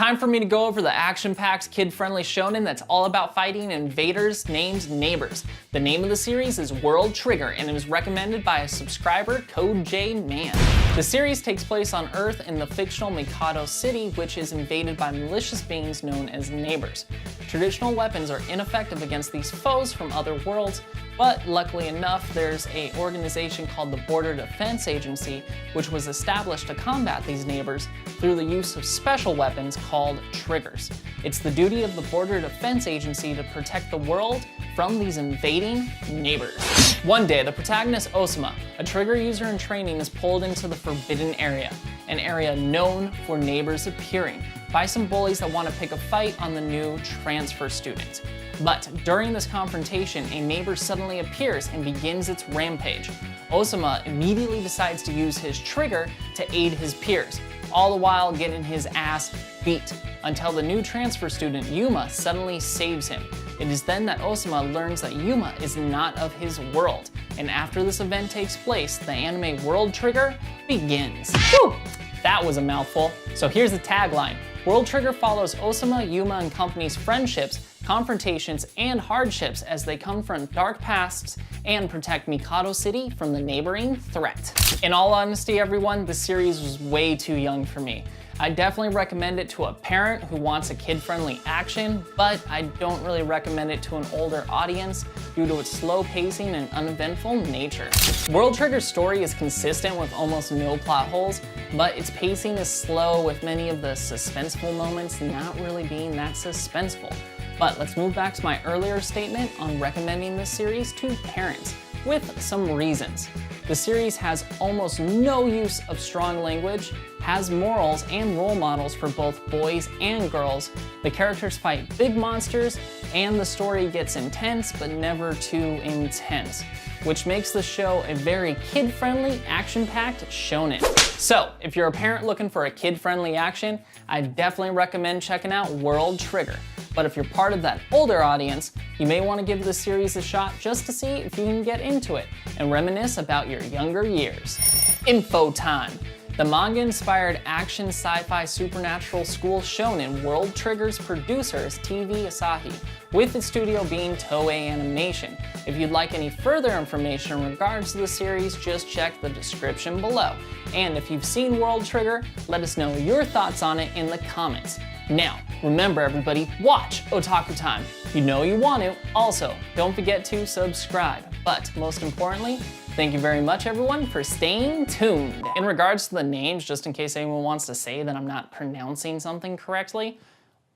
Time for me to go over the action-packed, kid-friendly shonen that's all about fighting invaders named Neighbors. The name of the series is World Trigger, and it was recommended by a subscriber, Code J Man. The series takes place on Earth in the fictional Mikado City, which is invaded by malicious beings known as Neighbors. Traditional weapons are ineffective against these foes from other worlds, but luckily enough, there's an organization called the Border Defense Agency, which was established to combat these neighbors through the use of special weapons called triggers. It's the duty of the Border Defense Agency to protect the world from these invading neighbors. One day, the protagonist Osama, a trigger user in training, is pulled into the Forbidden Area, an area known for neighbors appearing, by some bullies that want to pick a fight on the new transfer student. But during this confrontation, a neighbor suddenly appears and begins its rampage. Osama immediately decides to use his trigger to aid his peers, all the while getting his ass beat, until the new transfer student, Yuma, suddenly saves him. It is then that Osama learns that Yuma is not of his world, and after this event takes place, the anime World Trigger begins. Whew! That was a mouthful. So here's the tagline. World Trigger follows Osama, Yuma, and company's friendships, confrontations, and hardships as they confront dark pasts and protect Mikado City from the neighboring threat. In all honesty, everyone, this series was way too young for me. I definitely recommend it to a parent who wants a kid-friendly action, but I don't really recommend it to an older audience due to its slow pacing and uneventful nature. World Trigger's story is consistent with almost no plot holes, but its pacing is slow, with many of the suspenseful moments not really being that suspenseful. But let's move back to my earlier statement on recommending this series to parents, with some reasons. The series has almost no use of strong language, has morals and role models for both boys and girls, the characters fight big monsters, and the story gets intense but never too intense, which makes the show a very kid-friendly, action-packed shonen. So, if you're a parent looking for a kid-friendly action, I definitely recommend checking out World Trigger. But if you're part of that older audience, you may want to give the series a shot just to see if you can get into it and reminisce about your younger years. Info time. The manga-inspired action sci-fi supernatural school shonen World Trigger's producer is TV Asahi, with its studio being Toei Animation. If you'd like any further information in regards to the series, just check the description below. And if you've seen World Trigger, let us know your thoughts on it in the comments. Now, remember everybody, watch Otaku Time. You know you want to. Also, don't forget to subscribe. But most importantly, thank you very much everyone for staying tuned. In regards to the names, just in case anyone wants to say that I'm not pronouncing something correctly,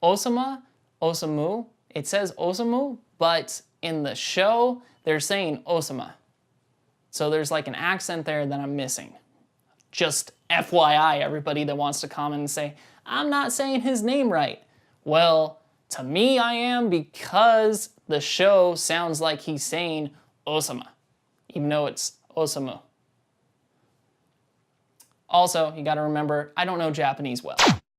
Osama, Osamu, it says Osamu, but in the show, they're saying Osama. So there's like an accent there that I'm missing. Just FYI, everybody that wants to comment and say, I'm not saying his name right. Well, to me I am, because the show sounds like he's saying Osama, even though it's Osamu. Also, you gotta remember, I don't know Japanese well.